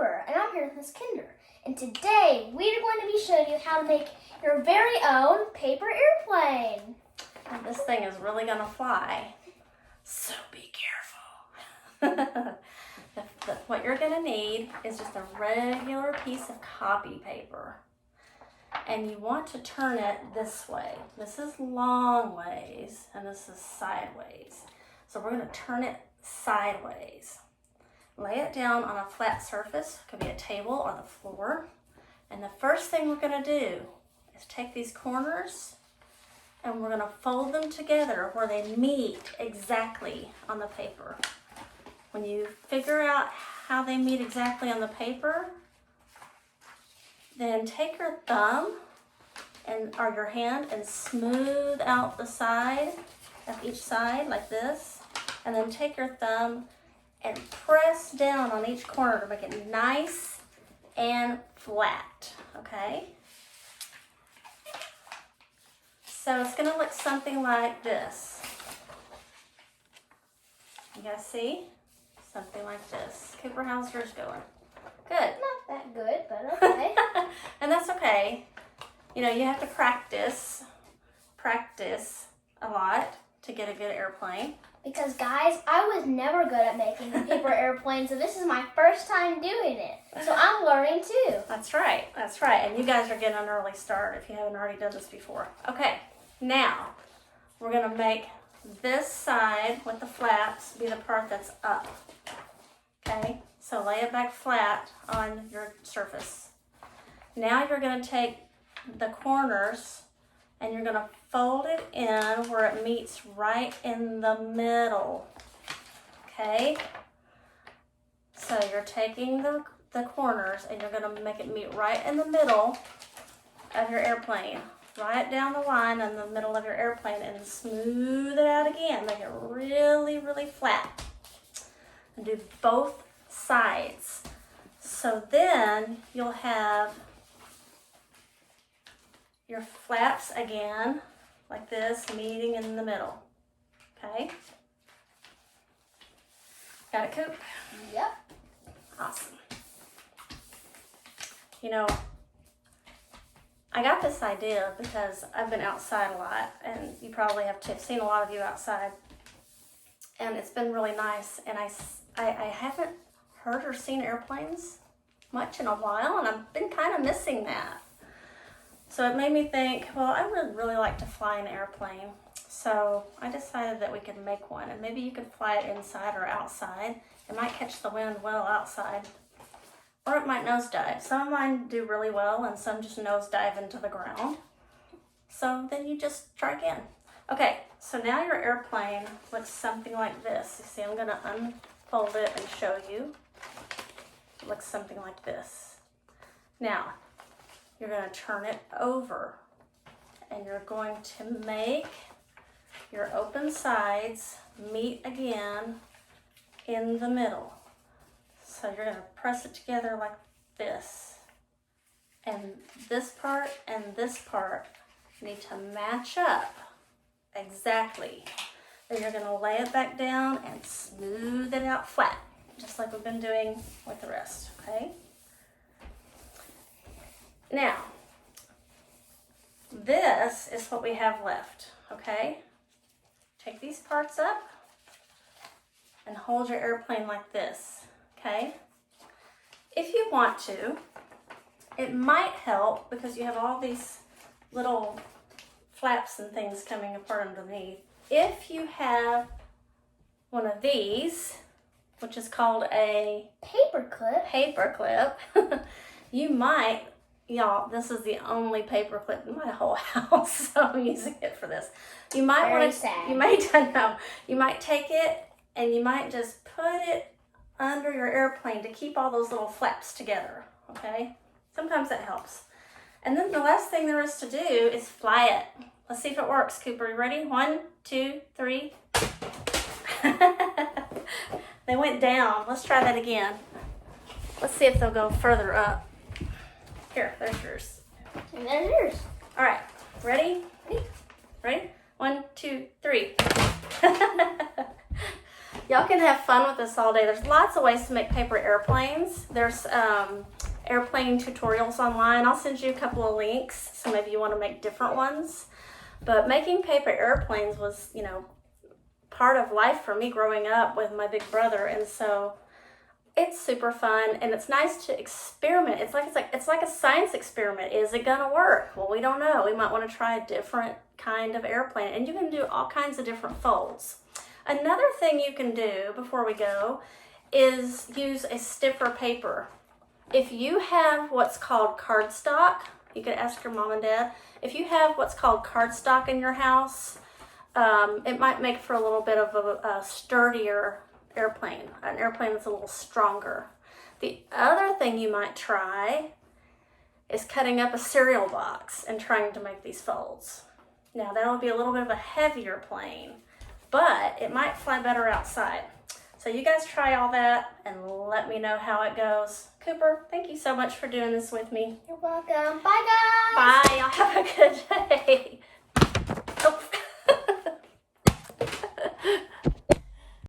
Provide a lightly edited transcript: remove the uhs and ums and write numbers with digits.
Cooper, and I'm here with Miss Kinder. And today we're going to be showing you how to make your very own paper airplane. And this thing is really gonna fly, so be careful. What you're gonna need is just a regular piece of copy paper. And you want to turn it this way. This is long ways and this is sideways. So we're gonna turn it sideways. Lay it down on a flat surface, it could be a table or the floor. And the first thing we're gonna do is take these corners and we're gonna fold them together where they meet exactly on the paper. When you figure out how they meet exactly on the paper, then take your thumb or your hand and smooth out the side of each side like this. And then take your thumb and press down on each corner to make it nice and flat, okay? So it's gonna look something like this. You guys see? Something like this. Cooper, how's yours going? Good. Not that good, but okay. And that's okay. You know, you have to practice a lot to get a good airplane. Because guys, I was never good at making a paper airplane, so this is my first time doing it. So I'm learning too. That's right, that's right. And you guys are getting an early start if you haven't already done this before. Okay, now we're gonna make this side with the flaps be the part that's up. Okay, so lay it back flat on your surface. Now you're gonna take the corners and you're gonna fold it in where it meets right in the middle, okay? So you're taking the corners and you're gonna make it meet right in the middle of your airplane. Right down the line in the middle of your airplane and smooth it out again. Make it really, really flat. And do both sides. So then you'll have your flaps again, like this, meeting in the middle, okay? Got it, Coop? Yep. Awesome. You know, I got this idea because I've been outside a lot, and you probably have too. I've seen a lot of you outside, and it's been really nice, and I haven't heard or seen airplanes much in a while, and I've been kind of missing that. So it made me think, well, I would really like to fly an airplane. So I decided that we could make one, and maybe you could fly it inside or outside. It might catch the wind well outside, or it might nosedive. Some of mine do really well, and some just nosedive into the ground. So then you just try again. Okay, so now your airplane looks something like this. You see, I'm gonna unfold it and show you. It looks something like this. Now, you're going to turn it over and you're going to make your open sides meet again in the middle. So you're going to press it together like this. And this part and this part need to match up exactly. Then you're going to lay it back down and smooth it out flat, just like we've been doing with the rest, okay? Now, this is what we have left, okay? Take these parts up and hold your airplane like this, okay? If you want to, it might help because you have all these little flaps and things coming apart underneath. If you have one of these, which is called a paper clip, you might, y'all, this is the only paper clip in my whole house, so I'm using it for this. You might want to, you might take it and you might just put it under your airplane to keep all those little flaps together, okay? Sometimes that helps. And then the last thing there is to do is fly it. Let's see if it works, Cooper. You ready? 1, 2, 3. They went down. Let's try that again. Let's see if they'll go further up. Here, there's yours. And there's yours. All right, ready? Ready? 1, 2, 3. Y'all can have fun with this all day. There's lots of ways to make paper airplanes. There's airplane tutorials online. I'll send you a couple of links, so maybe you want to make different ones. But making paper airplanes was, you know, part of life for me growing up with my big brother, and so it's super fun and it's nice to experiment. It's like a science experiment. Is it gonna work? Well, we don't know. We might want to try a different kind of airplane, and you can do all kinds of different folds. Another thing you can do before we go is use a stiffer paper. If you have what's called cardstock, you could ask your mom and dad. If you have what's called cardstock in your house, it might make for a little bit of a sturdier airplane, an airplane that's a little stronger. The other thing you might try is cutting up a cereal box and trying to make these folds. Now that would be a little bit of a heavier plane, but it might fly better outside. So you guys try all that and let me know how it goes. Cooper, thank you so much for doing this with me. You're welcome. Bye, guys. Bye. Y'all have